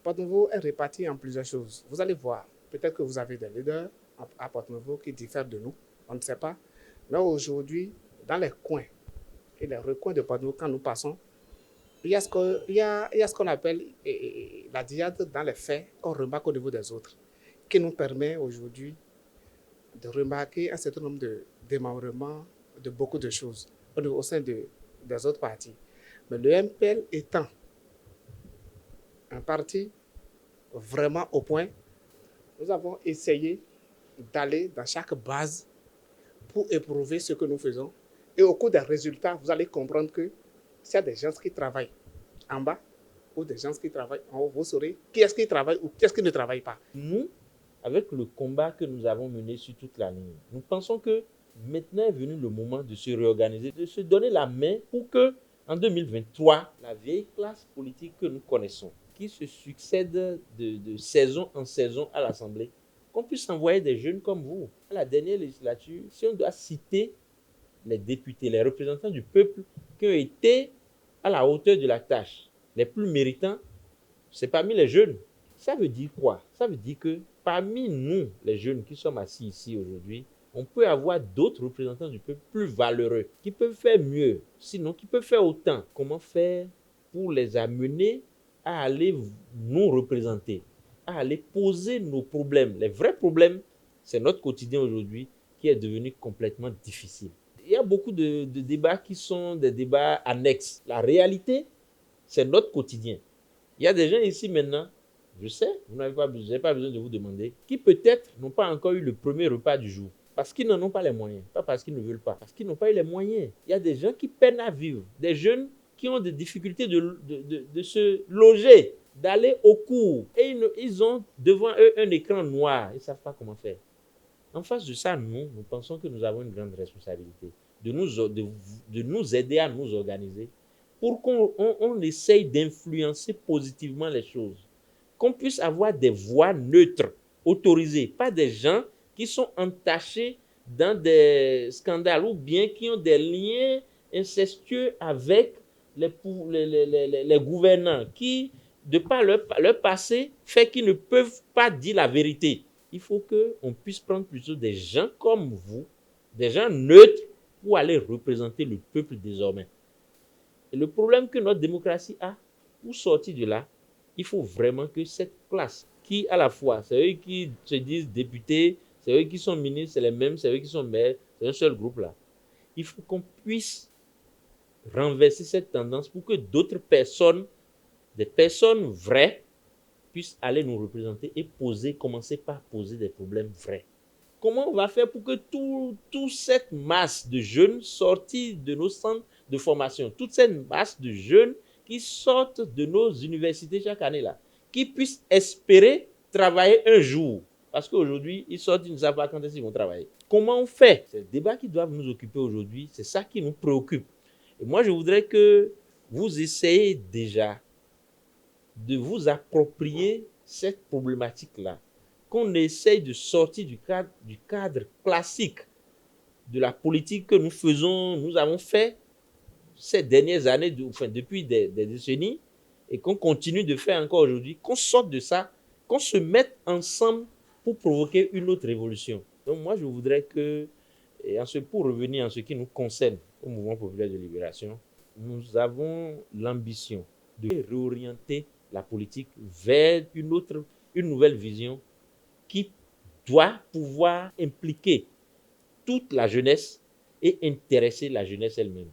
Porto Novo est réparti en plusieurs choses. Vous allez voir, peut-être que vous avez des leaders à Porto Novo qui diffèrent de nous, on ne sait pas. Mais aujourd'hui, dans les coins et les recoins de Porto Novo, quand nous passons, il y a ce qu'on appelle la diade dans les faits qu'on remarque au niveau des autres, qui nous permet aujourd'hui de remarquer un certain nombre de démembrements de beaucoup de choses au sein des autres partis. Mais le MPL étant un parti vraiment au point, nous avons essayé d'aller dans chaque base pour éprouver ce que nous faisons. Et au cours des résultats, vous allez comprendre que s'il y a des gens qui travaillent en bas ou des gens qui travaillent en haut, vous saurez qui est-ce qui travaille ou qui est-ce qui ne travaille pas. Nous, avec le combat que nous avons mené sur toute la ligne, nous pensons que maintenant est venu le moment de se réorganiser, de se donner la main pour que, en 2023, la vieille classe politique que nous connaissons, qui se succède de saison en saison à l'Assemblée, qu'on puisse envoyer des jeunes comme vous. À la dernière législature, si on doit citer les députés, les représentants du peuple qui ont été à la hauteur de la tâche, les plus méritants, c'est parmi les jeunes. Ça veut dire quoi? Ça veut dire que parmi nous, les jeunes qui sommes assis ici aujourd'hui, on peut avoir d'autres représentants du peuple plus valeureux, qui peuvent faire mieux, sinon qui peuvent faire autant. Comment faire pour les amener à aller nous représenter, à aller poser nos problèmes? Les vrais problèmes, c'est notre quotidien aujourd'hui qui est devenu complètement difficile. Il y a beaucoup de débats qui sont des débats annexes. La réalité, c'est notre quotidien. Il y a des gens ici maintenant, je sais, vous n'avez pas besoin de vous demander, qui peut-être n'ont pas encore eu le premier repas du jour. Parce qu'ils n'en ont pas les moyens. Pas parce qu'ils ne veulent pas, parce qu'ils n'ont pas eu les moyens. Il y a des gens qui peinent à vivre. Des jeunes qui ont des difficultés de se loger, d'aller au cours. Et ils ont devant eux un écran noir. Ils ne savent pas comment faire. En face de ça, nous pensons que nous avons une grande responsabilité de nous aider à nous organiser pour qu'on essaye d'influencer positivement les choses. Qu'on puisse avoir des voix neutres, autorisées, pas des gens qui sont entachés dans des scandales ou bien qui ont des liens incestueux avec les gouvernants qui, de par leur passé, fait qu'ils ne peuvent pas dire la vérité. Il faut qu'on puisse prendre plutôt des gens comme vous, des gens neutres, pour aller représenter le peuple désormais. Et le problème que notre démocratie a, pour sortir de là, il faut vraiment que cette classe, qui à la fois, c'est eux qui se disent députés, c'est eux qui sont ministres, c'est les mêmes, c'est eux qui sont maires, c'est un seul groupe là. Il faut qu'on puisse renverser cette tendance pour que d'autres personnes, des personnes vraies, puissent aller nous représenter et commencer par poser des problèmes vrais. Comment on va faire pour que toute cette masse de jeunes sortis de nos centres de formation, toute cette masse de jeunes qui sortent de nos universités chaque année là, qui puissent espérer travailler un jour? Parce qu'aujourd'hui, ils sortent, ils ne savent pas quand est-ce qu'ils vont travailler. Comment on fait? C'est le débat qui doit nous occuper aujourd'hui, c'est ça qui nous préoccupe. Et moi, je voudrais que vous essayiez déjà de vous approprier cette problématique-là, qu'on essaye de sortir du cadre classique de la politique que nous avons fait ces dernières années, depuis des décennies, et qu'on continue de faire encore aujourd'hui, qu'on sorte de ça, qu'on se mette ensemble pour provoquer une autre révolution. Donc moi, je voudrais que, pour revenir en ce qui nous concerne au mouvement populaire de libération, nous avons l'ambition de réorienter la politique vers une nouvelle vision qui doit pouvoir impliquer toute la jeunesse et intéresser la jeunesse elle-même.